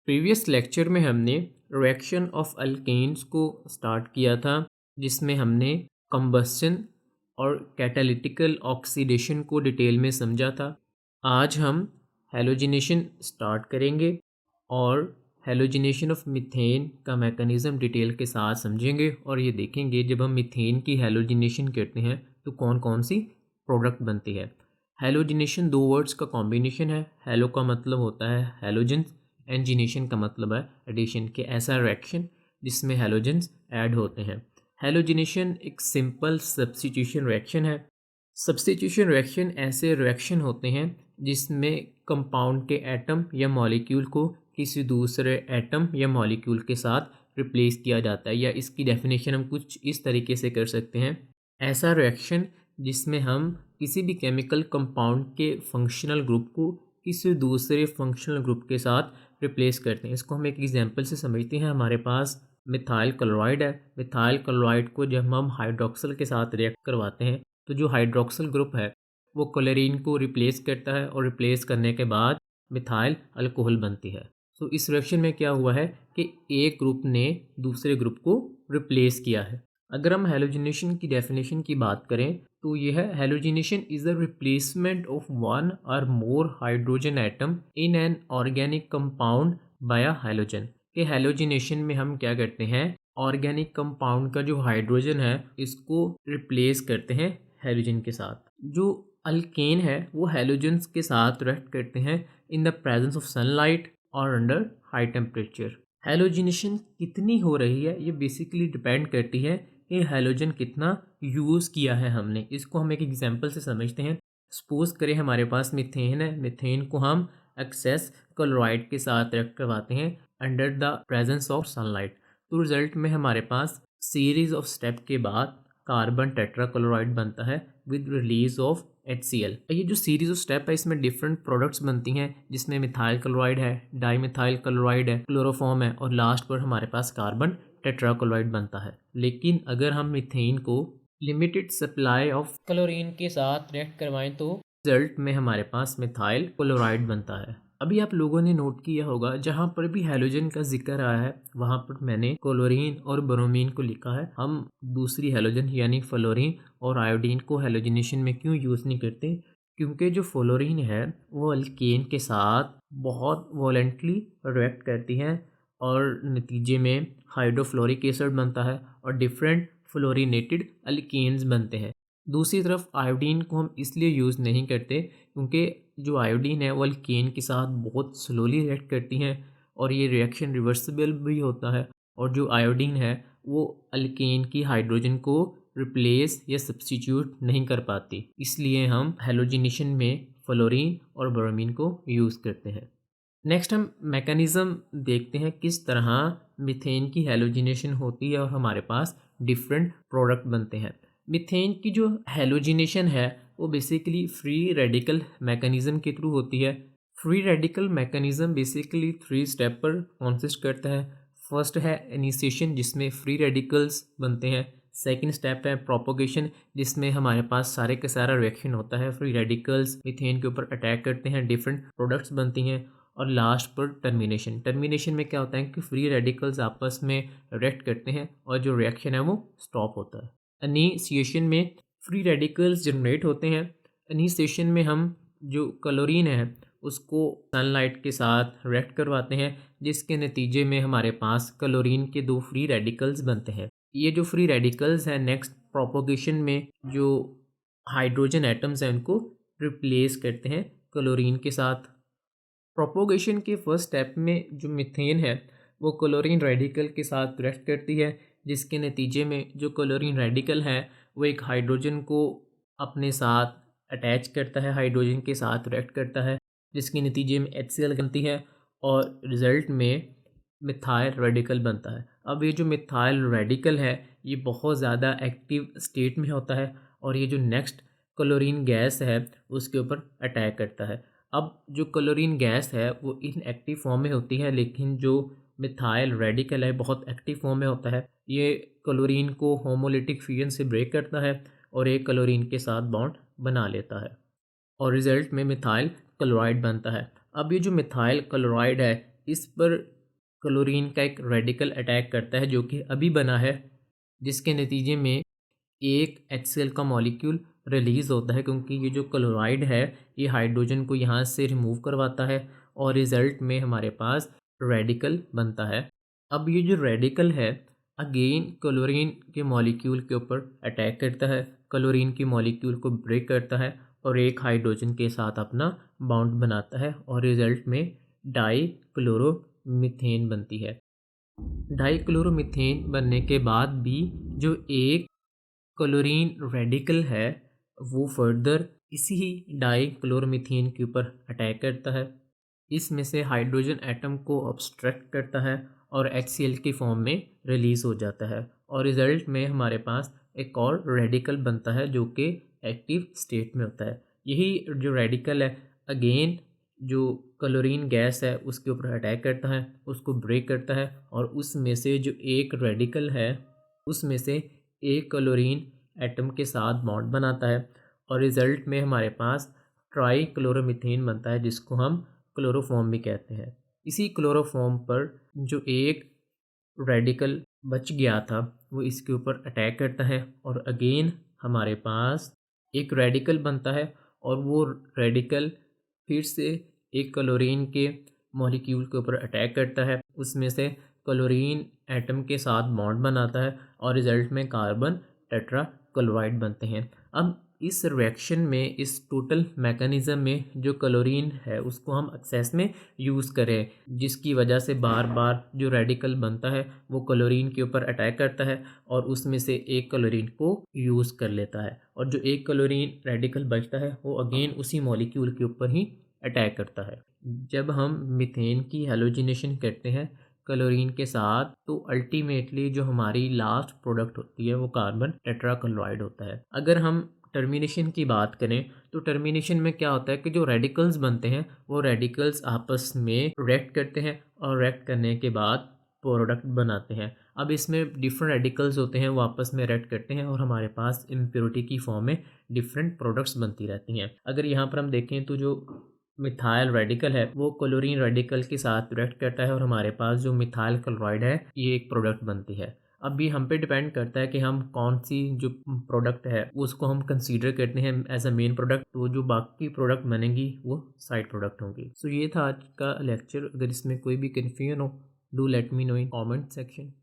Previous lecture में हमने reaction of alkanes को स्टार्ट किया था, जिसमें हमने कंबस्शन और कैटालिटिकल ऑक्सीडेशन को डिटेल में समझा था। आज हम हैलोजिनेशन स्टार्ट करेंगे और हैलोजिनेशन ऑफ मीथेन का मैकेनिज़्म डिटेल के साथ समझेंगे और ये देखेंगे जब हम मीथेन की हैलोजिनेशन करते हैं तो कौन कौन सी प्रोडक्ट बनती है। हैलोजिनेशन दो वर्ड्स का कॉम्बिनेशन है। हैलो का मतलब होता है हैलोजन्स, एंजिनेशन का मतलब है एडिशन के ऐसा रिएक्शन जिसमें हैलोजन्स ऐड होते हैं। हैलोजिनेशन एक सिंपल सब्स्टिट्यूशन रिएक्शन है। सब्स्टिट्यूशन रिएक्शन ऐसे रिएक्शन होते हैं जिसमें कंपाउंड के एटम या मॉलिक्यूल को किसी दूसरे एटम या मॉलिक्यूल के साथ रिप्लेस किया जाता है, या इसकी डेफिनेशन हम कुछ इस तरीके से कर सकते हैं। ऐसा रिएक्शन जिसमें हम किसी भी केमिकल कंपाउंड के फंक्शनल ग्रुप को किसी दूसरे फंक्शनल ग्रुप के साथ रिप्लेस करते हैं। इसको हम एक एग्जांपल से समझते हैं। हमारे पास मिथाइल क्लोराइड है। मिथाइल क्लोराइड को जब हम हाइड्रोक्सल के साथ रिएक्ट करवाते हैं तो जो हाइड्रोक्सल ग्रुप है वो क्लोरीन को रिप्लेस करता है और रिप्लेस करने के बाद मिथाइल अल्कोहल बनती है। तो इस रिएक्शन में क्या हुआ है कि एक ग्रुप ने दूसरे ग्रुप को रिप्लेस किया है। अगर हम हैलोजिनेशन की डेफिनेशन की बात करें तो यह है halogenation is the replacement of one or more hydrogen atom in an organic compound by halogen. कि हैलोजिनेशन में हम क्या करते हैं, ऑर्गेनिक कंपाउंड का जो हाइड्रोजन है इसको रिप्लेस करते हैं हैलोजन के साथ। जो अल्केन है वो हैलोजन्स के साथ रिएक्ट करते हैं in the presence of sunlight और अंडर हाई टेम्परेचर। हैलोजिनेशन कितनी हो रही है ये बेसिकली डिपेंड करती है कि हैलोजन कितना यूज़ किया है हमने। इसको हम एक एग्जांपल से समझते हैं। सपोज करें हमारे पास मीथेन है। मीथेन को हम एक्सेस क्लोराइड के साथ रिएक्ट करवाते हैं under the presence of sunlight. तो रिजल्ट में हमारे पास सीरीज ऑफ स्टेप के बाद कार्बन टेट्राक्लोराइड बनता है विद रिलीज ऑफ HCl। ये जो सीरीज ऑफ स्टेप है इसमें डिफरेंट प्रोडक्ट्स बनती हैं, जिसमें मिथाइल क्लोराइड है, डाईमिथाइल क्लोराइड है, क्लोरोफॉर्म है और लास्ट पर हमारे पास कार्बन टेट्राक्लोराइड बनता है। लेकिन अगर हम मीथेन को लिमिटेड सप्लाई ऑफ क्लोरीन के साथ रिएक्ट करवाएं तो रिजल्ट में हमारे पास मिथाइल क्लोराइड बनता है। अभी आप लोगों ने नोट किया होगा जहाँ पर भी हैलोजन का जिक्र आया है वहाँ पर मैंने क्लोरीन और ब्रोमीन को लिखा है। हम दूसरी हैलोजन यानी फ्लोरीन और आयोडीन को हैलोजिनेशन में क्यों यूज़ नहीं करते, क्योंकि जो फ्लोरीन है वो अल्केन के साथ बहुत वॉलेंटली रिएक्ट करती हैं और नतीजे में हाइड्रोफ्लोरिक एसिड बनता है और डिफरेंट फ्लोरीनेटेड अल्केन्स बनते हैं। दूसरी तरफ आयोडीन को हम इसलिए यूज़ नहीं करते क्योंकि जो आयोडीन है वो अल्केन के साथ बहुत स्लोली रिएक्ट करती हैं और ये रिएक्शन रिवर्सिबल भी होता है, और जो आयोडीन है वो अल्केन की हाइड्रोजन को रिप्लेस या सब्स्टिट्यूट नहीं कर पाती। इसलिए हम हैलोजिनेशन में फ्लोरीन और ब्रोमीन को यूज़ करते हैं। नेक्स्ट हम मैकेनिज़्म देखते हैं किस तरह मीथेन की हैलोजिनेशन होती है और हमारे पास डिफरेंट प्रोडक्ट बनते हैं। मीथेन की जो हैलोजिनेशन है वो बेसिकली फ्री रेडिकल मैकेनिज़्म के थ्रू होती है। Free radical mechanism basically 3 step पर कॉन्सिस्ट करता है। फर्स्ट है इनिशिएशन जिसमें फ्री रेडिकल्स बनते हैं। सेकंड स्टेप है प्रोपोगेशन जिसमें हमारे पास सारे का सारा रिएक्शन होता है, फ्री रेडिकल्स मीथेन के ऊपर अटैक करते हैं, डिफरेंट प्रोडक्ट्स बनती हैं। और लास्ट पर टर्मिनेशन। टर्मिनेशन में क्या होता है कि फ्री रेडिकल्स आपस में रिएक्ट करते हैं और जो रिएक्शन है वो स्टॉप होता है। इनिशिएशन में फ्री रेडिकल्स जनरेट होते हैं। इनिशिएशन में हम जो क्लोरीन है उसको सनलाइट के साथ रिएक्ट करवाते हैं जिसके नतीजे में हमारे पास क्लोरीन के 2 फ्री रेडिकल्स बनते हैं। ये जो फ्री रेडिकल्स हैं नेक्स्ट प्रोपोगेशन में जो हाइड्रोजन एटम्स हैं उनको रिप्लेस करते हैं क्लोरीन के साथ। प्रोपोगेशन के फर्स्ट स्टेप में जो मीथेन है वो क्लोरीन रेडिकल के साथ रिएक्ट करती है जिसके नतीजे में जो क्लोरीन रेडिकल है वो एक हाइड्रोजन को अपने साथ अटैच करता है, हाइड्रोजन के साथ रिएक्ट करता है जिसके नतीजे में HCl बनती है और रिज़ल्ट में मिथाइल रेडिकल बनता है। अब ये जो मिथाइल रेडिकल है ये बहुत ज़्यादा एक्टिव स्टेट में होता है और ये जो नेक्स्ट क्लोरीन गैस है उसके ऊपर अटैक करता है। अब जो क्लोरीन गैस है वो इनएक्टिव फॉर्म में होती है, लेकिन जो मिथाइल रेडिकल है बहुत एक्टिव फॉर्म में होता है। ये क्लोरीन को होमोलिटिक फ्यूजन से ब्रेक करता है और एक क्लोरीन के साथ बॉन्ड बना लेता है और रिज़ल्ट में मिथाइल क्लोराइड बनता है। अब ये जो मिथाइल क्लोराइड है इस पर क्लोरीन का एक रेडिकल अटैक करता है जो कि अभी बना है, जिसके नतीजे में एक HCl का मॉलिक्यूल रिलीज़ होता है, क्योंकि ये जो क्लोराइड है ये हाइड्रोजन को यहाँ से रिमूव करवाता है और रिज़ल्ट में हमारे पास रेडिकल बनता है। अब ये जो रेडिकल है अगेन क्लोरीन के मॉलिक्यूल के ऊपर अटैक करता है, क्लोरीन की मॉलिक्यूल को ब्रेक करता है और एक हाइड्रोजन के साथ अपना बॉन्ड बनाता है और रिज़ल्ट में डाईक्लोरोमीथेन बनती है। डाईक्लोरोमीथेन बनने के बाद भी जो एक क्लोरीन रेडिकल है वो फर्दर इसी डाईक्लोरोमीथेन के ऊपर अटैक करता है, इसमें से हाइड्रोजन एटम को ऑब्स्ट्रैक्ट करता है और HCl की फॉर्म में रिलीज़ हो जाता है और रिज़ल्ट में हमारे पास एक और रेडिकल बनता है जो कि एक्टिव स्टेट में होता है। यही जो रेडिकल है अगेन जो क्लोरीन गैस है उसके ऊपर अटैक करता है, उसको ब्रेक करता है और उसमें से जो एक रेडिकल है उसमें से एक क्लोरीन एटम के साथ बॉन्ड बनाता है और रिज़ल्ट में हमारे पास ट्राई क्लोरोमीथेन बनता है, जिसको हम क्लोरोफॉर्म भी कहते हैं। इसी क्लोरोफॉर्म पर जो एक रेडिकल बच गया था वो इसके ऊपर अटैक करता है और अगेन हमारे पास एक रेडिकल बनता है और वो रेडिकल फिर से एक क्लोरीन के मॉलिक्यूल के ऊपर अटैक करता है, उसमें से क्लोरीन एटम के साथ बॉन्ड बनाता है और रिज़ल्ट में कार्बन टेट्रा क्लोराइड बनते हैं। अब इस रिएक्शन में इस टोटल मैकेनिज़्म में जो क्लोरीन है उसको हम एक्सेस में यूज़ करें, जिसकी वजह से बार बार जो रेडिकल बनता है वो क्लोरीन के ऊपर अटैक करता है और उसमें से एक क्लोरीन को यूज़ कर लेता है और जो एक क्लोरीन रेडिकल बचता है वो अगेन उसी मॉलिक्यूल के ऊपर ही अटैक करता है। जब हम मीथेन की हैलोजिनेशन करते हैं क्लोरीन के साथ तो अल्टीमेटली जो हमारी लास्ट प्रोडक्ट होती है वो कार्बन टेट्राक्लोराइड होता है। अगर हम टर्मिनेशन की बात करें तो टर्मिनेशन में क्या होता है कि जो रेडिकल्स बनते हैं वो रेडिकल्स आपस में रिएक्ट करते हैं और रिएक्ट करने के बाद प्रोडक्ट बनाते हैं। अब इसमें डिफरेंट रेडिकल्स होते हैं वो आपस में रिएक्ट करते हैं और हमारे पास इम्प्योरिटी की फॉर्म में डिफरेंट प्रोडक्ट्स बनती रहती हैं। अगर यहाँ पर हम देखें तो जो मिथाइल रेडिकल है वो क्लोरीन रेडिकल के साथ रिएक्ट करता है और हमारे पास जो मिथाइल क्लोराइड है ये एक प्रोडक्ट बनती है। अब ये हम पे डिपेंड करता है कि हम कौन सी जो प्रोडक्ट है उसको हम कंसीडर करते हैं एज अ मेन प्रोडक्ट, तो जो बाकी प्रोडक्ट बनेंगी वो साइड प्रोडक्ट होंगी। सो ये था आज का लेक्चर। अगर इसमें कोई भी कन्फ्यूजन हो do let me know in comment section.